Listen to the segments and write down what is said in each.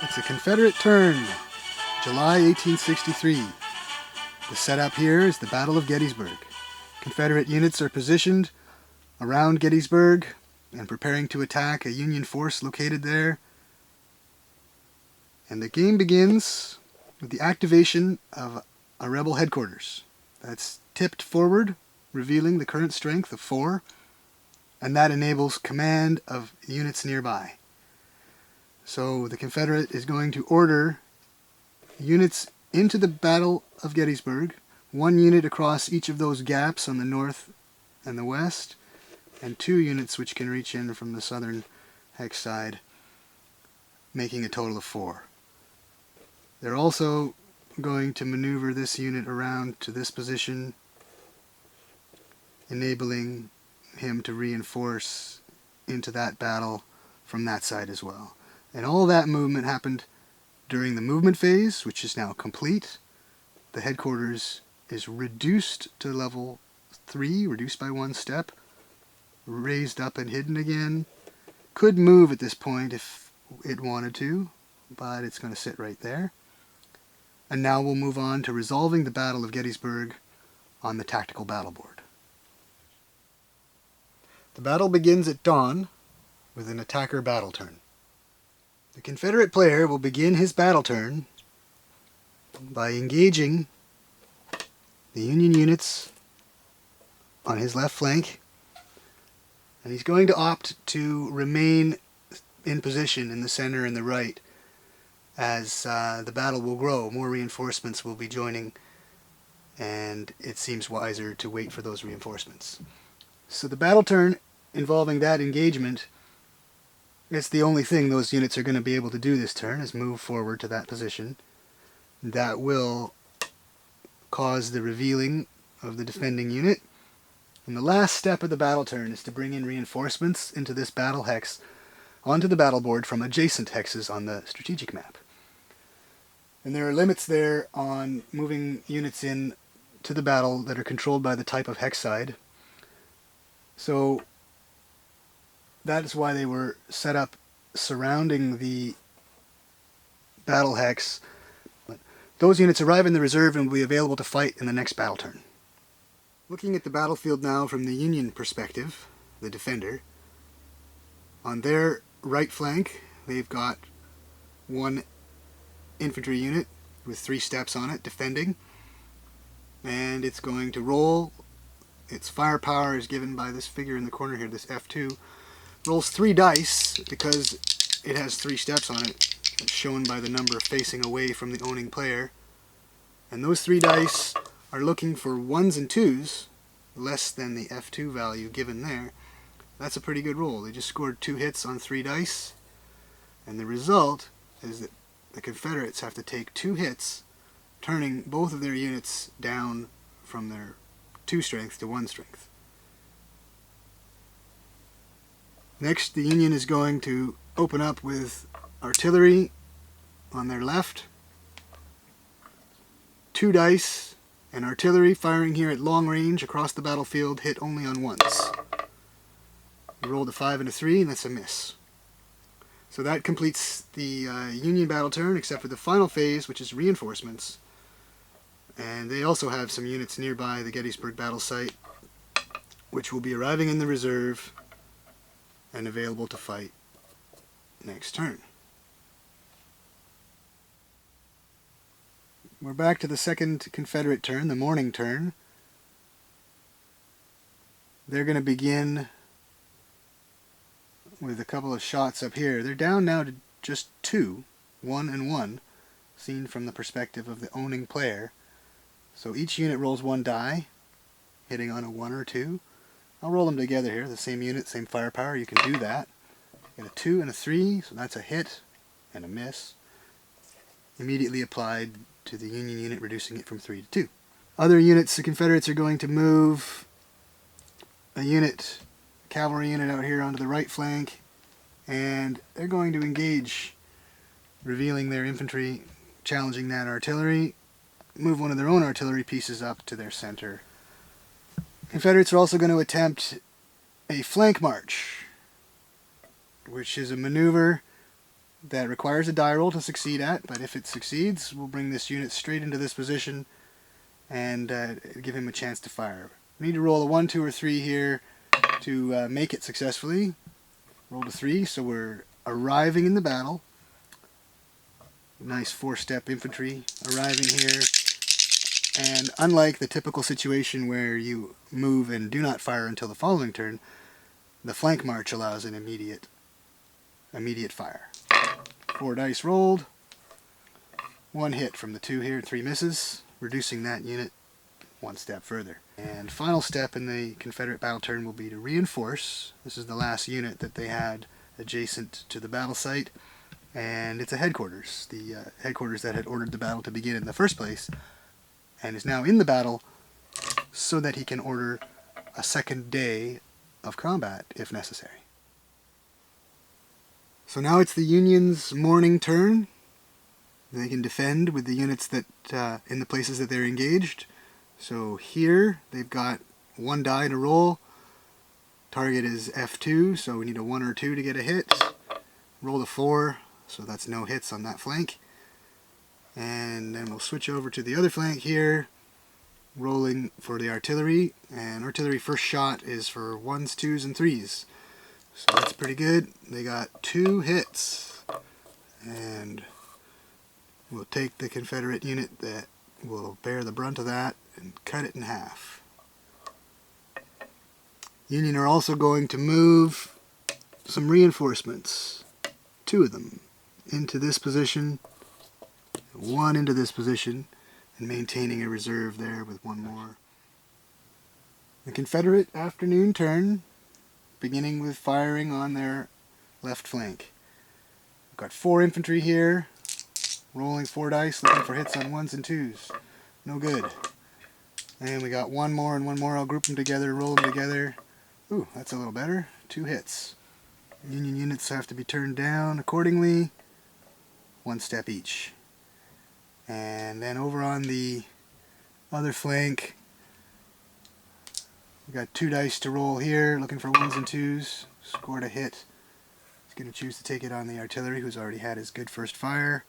It's a Confederate turn, July 1863. The setup here is the Battle of Gettysburg. Confederate units are positioned around Gettysburg and preparing to attack a Union force located there. And the game begins with the activation of a rebel headquarters. That's tipped forward, revealing the current strength of 4, and that enables command of units nearby. So the Confederate is going to order units into the Battle of Gettysburg, 1 unit across each of those gaps on the north and the west, and 2 units which can reach in from the southern hex side, making a total of 4. They're also going to maneuver this unit around to this position, enabling him to reinforce into that battle from that side as well. And all that movement happened during the movement phase, which is now complete. The headquarters is reduced to level 3, reduced by 1 step, raised up and hidden again. Could move at this point if it wanted to, but it's going to sit right there. And now we'll move on to resolving the Battle of Gettysburg on the tactical battle board. The battle begins at dawn with an attacker battle turn. The Confederate player will begin his battle turn by engaging the Union units on his left flank, and he's going to opt to remain in position in the center and the right as the battle will grow. More reinforcements will be joining, and it seems wiser to wait for those reinforcements. So the battle turn involving that engagement, it's the only thing those units are going to be able to do this turn, is move forward to that position. That will cause the revealing of the defending unit. And the last step of the battle turn is to bring in reinforcements into this battle hex onto the battle board from adjacent hexes on the strategic map. And there are limits there on moving units in to the battle that are controlled by the type of hexside. So that is why they were set up surrounding the battle hex. Those units arrive in the reserve and will be available to fight in the next battle turn. Looking at the battlefield now from the Union perspective, the defender, on their right flank they've got 1 infantry unit with 3 steps on it defending, and it's going to roll. Its firepower is given by this figure in the corner here, this F2. Rolls 3 dice because it has 3 steps on it, shown by the number facing away from the owning player. And those 3 dice are looking for 1s and 2s, less than the F2 value given there. That's a pretty good roll. They just scored 2 hits on 3 dice, and the result is that the Confederates have to take 2 hits, turning both of their units down from their 2 strength to 1 strength. Next, the Union is going to open up with artillery on their left. 2 dice, and artillery firing here at long range across the battlefield hit only on 1s. We rolled a 5 and a 3, and that's a miss. So that completes the Union battle turn, except for the final phase, which is reinforcements. And they also have some units nearby the Gettysburg battle site, which will be arriving in the reserve and available to fight next turn. We're back to the second Confederate turn, the morning turn. They're going to begin with a couple of shots up here. They're down now to just 2, 1 and 1, seen from the perspective of the owning player. So each unit rolls 1 die, hitting on a 1 or 2. I'll roll them together here, the same unit, same firepower, you can do that. Get a 2 and a 3, so that's a hit and a miss. Immediately applied to the Union unit, reducing it from 3 to 2. Other units, the Confederates are going to move a unit, a cavalry unit out here onto the right flank, and they're going to engage, revealing their infantry, challenging that artillery, move one of their own artillery pieces up to their center. Confederates are also going to attempt a flank march, which is a maneuver that requires a die roll to succeed at, but if it succeeds, we'll bring this unit straight into this position and give him a chance to fire. We need to roll a 1, 2, or 3 here to make it successfully. Roll a 3, so we're arriving in the battle. Nice 4-step infantry arriving here. And unlike the typical situation where you move and do not fire until the following turn, the flank march allows an immediate fire. 4 dice rolled. 1 hit from the 2 here, 3 misses, reducing that unit 1 step further. And final step in the Confederate battle turn will be to reinforce. This is the last unit that they had adjacent to the battle site, and it's a headquarters. The headquarters that had ordered the battle to begin in the first place, and is now in the battle so that he can order a second day of combat if necessary. So now it's the Union's morning turn. They can defend with the units that in the places that they're engaged. So here they've got 1 die to roll. Target is F2, so we need a 1 or 2 to get a hit. Roll a 4, so that's no hits on that flank. And then we'll switch over to the other flank here, rolling for the artillery. And artillery first shot is for 1s, 2s, and 3s. So that's pretty good. They got 2 hits. And we'll take the Confederate unit that will bear the brunt of that and cut it in half. Union are also going to move some reinforcements, 2 of them, into this position, 1 into this position, and maintaining a reserve there with 1 more. The Confederate afternoon turn, beginning with firing on their left flank. We've got 4 infantry here, rolling 4 dice, looking for hits on 1s and 2s. No good. And we got 1 more and 1 more. I'll group them together, roll them together. Ooh, that's a little better. 2 hits. Union units have to be turned down accordingly. 1 step each. And then over on the other flank, we got 2 dice to roll here, looking for 1s and 2s. Scored a hit. He's going to choose to take it on the artillery, who's already had his good first fire.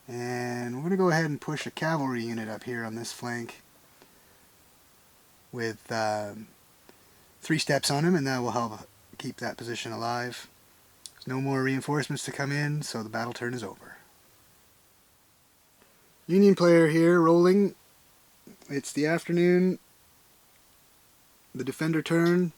And we're going to go ahead and push a cavalry unit up here on this flank with 3 steps on him, and that will help keep that position alive. There's no more reinforcements to come in, so the battle turn is over. Union player here rolling. It's the afternoon, the defender turn.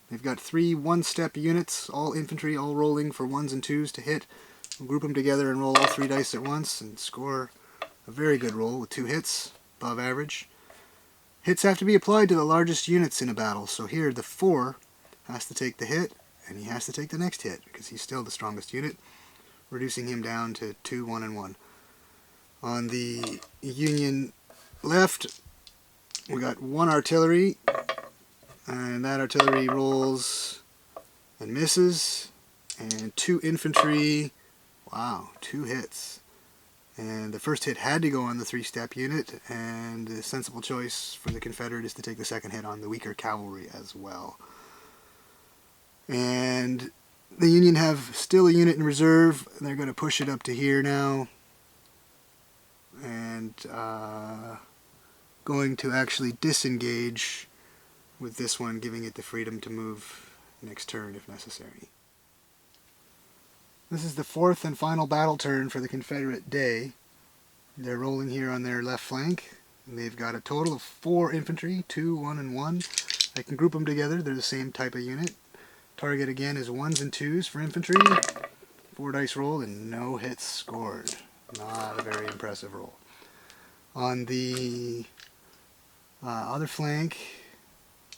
They've got 3 1-step units, all infantry, all rolling for 1s and 2s to hit. We'll group them together and roll all 3 dice at once and score a very good roll with 2 hits, above average. Hits have to be applied to the largest units in a battle, so here the 4 has to take the hit, and he has to take the next hit, because he's still the strongest unit, reducing him down to 2, 1, and 1. On the Union left, we got 1 artillery, and that artillery rolls and misses, and 2 infantry. Wow, 2 hits. And the first hit had to go on the 3-step unit, and the sensible choice for the Confederate is to take the second hit on the weaker cavalry as well. And the Union have still a unit in reserve. They're going to push it up to here now. And going to actually disengage with this one, giving it the freedom to move next turn if necessary. This is the 4th and final battle turn for the Confederate day. They're rolling here on their left flank. And they've got a total of 4 infantry, 2, 1, and 1. I can group them together. They're the same type of unit. Target again is 1s and 2s for infantry. 4 dice rolled and no hits scored. Not a very impressive roll. On the other flank,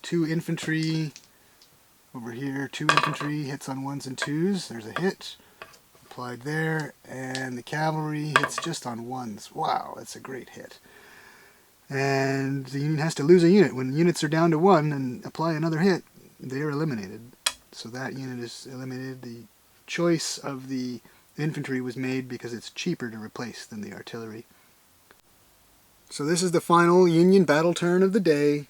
2 infantry over here. 2 infantry hits on 1s and 2s. There's a hit applied there, and the cavalry hits just on 1s. Wow, that's a great hit. And the Union has to lose a unit. When units are down to 1 and apply another hit, they are eliminated. So that unit is eliminated. The choice of the infantry was made because it's cheaper to replace than the artillery. So this is the final Union battle turn of the day.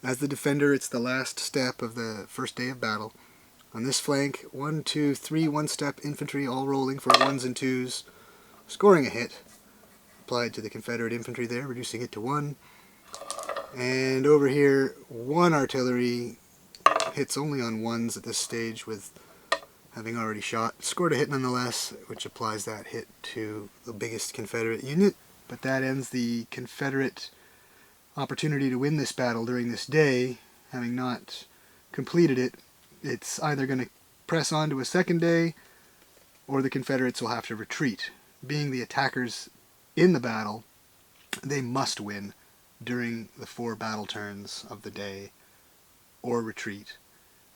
As the defender, it's the last step of the first day of battle. On this flank, 1, 2, 3 one-step infantry all rolling for 1s and 2s, scoring a hit. Applied to the Confederate infantry there, reducing it to 1. And over here, 1 artillery hits only on 1s at this stage with having already shot. Scored a hit nonetheless, which applies that hit to the biggest Confederate unit. But that ends the Confederate opportunity to win this battle during this day. Having not completed it, it's either going to press on to a second day, or the Confederates will have to retreat. Being the attackers in the battle, they must win during the 4 battle turns of the day, or retreat.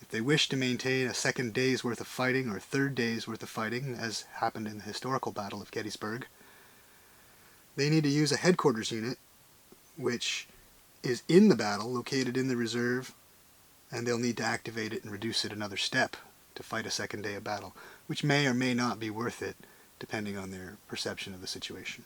If they wish to maintain a second day's worth of fighting, or third day's worth of fighting, as happened in the historical Battle of Gettysburg, they need to use a headquarters unit, which is in the battle, located in the reserve, and they'll need to activate it and reduce it another step to fight a second day of battle, which may or may not be worth it, depending on their perception of the situation.